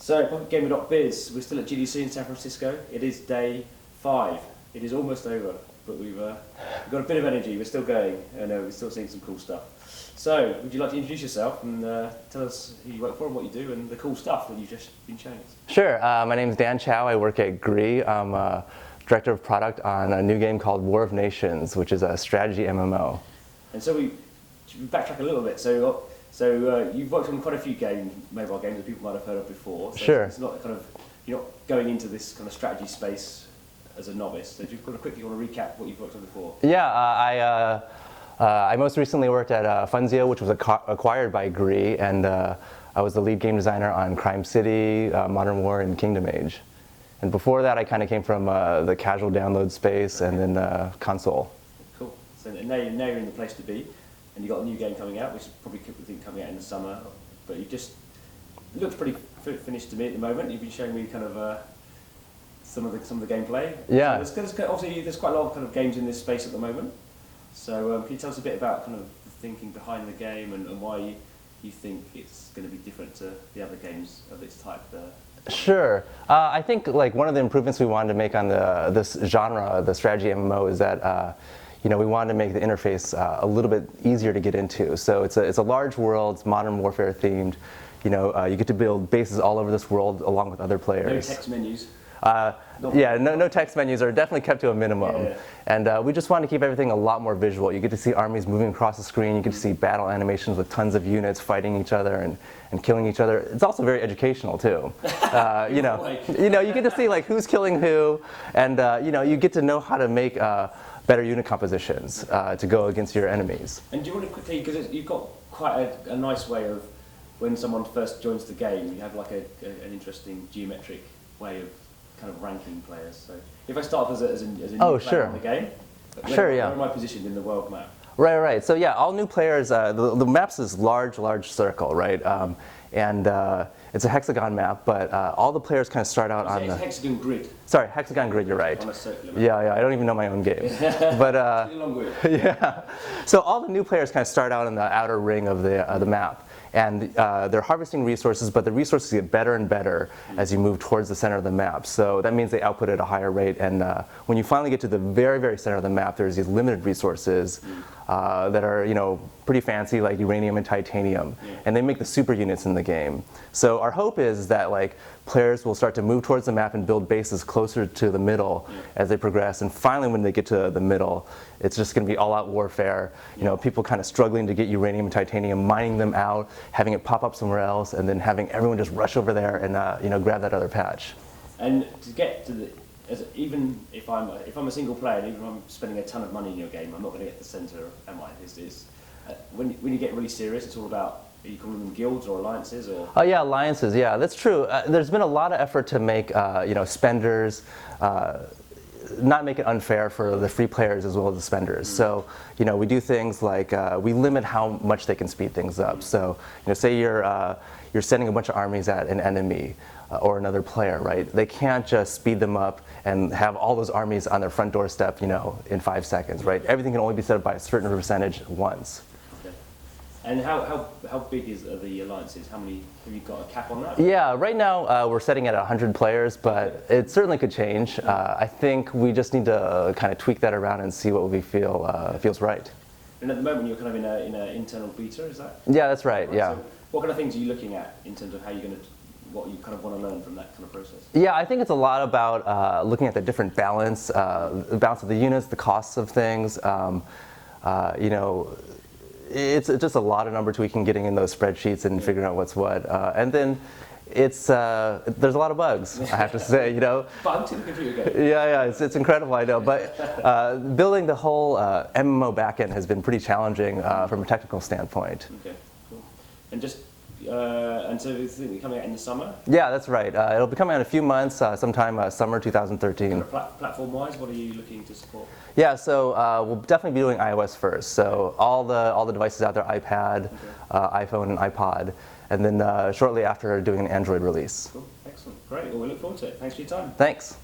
So, PocketGamer.biz, we're still at GDC in San Francisco. It is day 5. It is almost over, but we've got a bit of energy. We're still going, and we're still seeing some cool stuff. So, would you like to introduce yourself and tell us who you work for and what you do and the cool stuff that you've just been showing us? Sure. My name is Dan Chao. I work at GREE. I'm Director of Product on a new game called War of Nations, which is a strategy MMO. And so we backtrack a little bit. So you've worked on quite a few mobile games that people might have heard of before. So sure. It's not you're not going into this kind of strategy space as a novice. So do you quickly want to recap what you've worked on before? Yeah, I most recently worked at Funzio, which was acquired by GREE, and I was the lead game designer on Crime City, Modern War, and Kingdom Age. And before that, I kind of came from the casual download space and then console. Cool. So now you're in the place to be, and you've got a new game coming out, which is probably coming out in the summer. But it looks pretty finished to me at the moment. You've been showing me kind of some of the gameplay. Yeah. So obviously, there's quite a lot of kind of games in this space at the moment. So can you tell us a bit about kind of the thinking behind the game and why you think it's going to be different to the other games of its type? Sure. I think one of the improvements we wanted to make on this genre, the strategy MMO, is that we wanted to make the interface a little bit easier to get into. So it's a large world, it's modern warfare themed. You get to build bases all over this world along with other players. No text menus. No text menus are definitely kept to a minimum. Yeah. And we just want to keep everything a lot more visual. You get to see armies moving across the screen. You get to see battle animations with tons of units fighting each other and killing each other. It's also very educational too. You get to see who's killing who, and you get to know how to make better unit compositions to go against your enemies. And do you want to quickly, because you've got quite a nice way of, when someone first joins the game, you have an interesting geometric way of kind of ranking players. So if I start as a new player in the game, where am I positioned in the world map? Right. So yeah, all new players, the map's this large circle, right? And it's a hexagon map, but all the players kind of start out on the hexagon grid. Sorry, hexagon grid. You're right. On a circular map. Yeah. I don't even know my own game, but yeah. So all the new players kind of start out in the outer ring of the map. And they're harvesting resources, but the resources get better and better as you move towards the center of the map. So that means they output at a higher rate. And when you finally get to the very, very center of the map, there's these limited resources that are, pretty fancy, like uranium and titanium. And they make the super units in the game. So our hope is that players will start to move towards the map and build bases closer to the middle as they progress. And finally, when they get to the middle, it's just going to be all-out warfare. People kind of struggling to get uranium and titanium, mining them out, having it pop up somewhere else, and then having everyone just rush over there and grab that other patch. And to get to even if I'm a single player, and even if I'm spending a ton of money in your game, I'm not going to get to the center, am I? When you get really serious, it's all about, are you calling them guilds or alliances? Or? Oh yeah, alliances, yeah, that's true. There's been a lot of effort to make spenders, not make it unfair for the free players as well as the spenders. So, we do things like we limit how much they can speed things up. So, say you're sending a bunch of armies at an enemy or another player, right? They can't just speed them up and have all those armies on their front doorstep, in 5 seconds, right? Everything can only be set up by a certain percentage once. Okay. And how big are the alliances? How many, have you got a cap on that? Yeah, right now we're setting at 100 players, but it certainly could change. I think we just need to kind of tweak that around and see what we feel feels right. And at the moment you're kind of in an internal beta, is that? Yeah, that's right, yeah. So what kind of things are you looking at in terms of what you kind of want to learn from that kind of process? Yeah, I think it's a lot about looking at the different balance of the units, the costs of things. It's just a lot of number tweaking, getting in those spreadsheets and figuring out what's what. And then there's a lot of bugs, I have to say, Bugs in the computer game? Yeah, it's incredible, I know. But building the whole MMO backend has been pretty challenging from a technical standpoint. Okay, cool. And so it's coming out in the summer? Yeah, that's right. It'll be coming out in a few months, sometime summer 2013. Kind of platform-wise, what are you looking to support? Yeah, so we'll definitely be doing iOS first. So all the devices out there, iPad, iPhone, and iPod, and then shortly after doing an Android release. Cool, excellent, great. Well, we look forward to it. Thanks for your time. Thanks.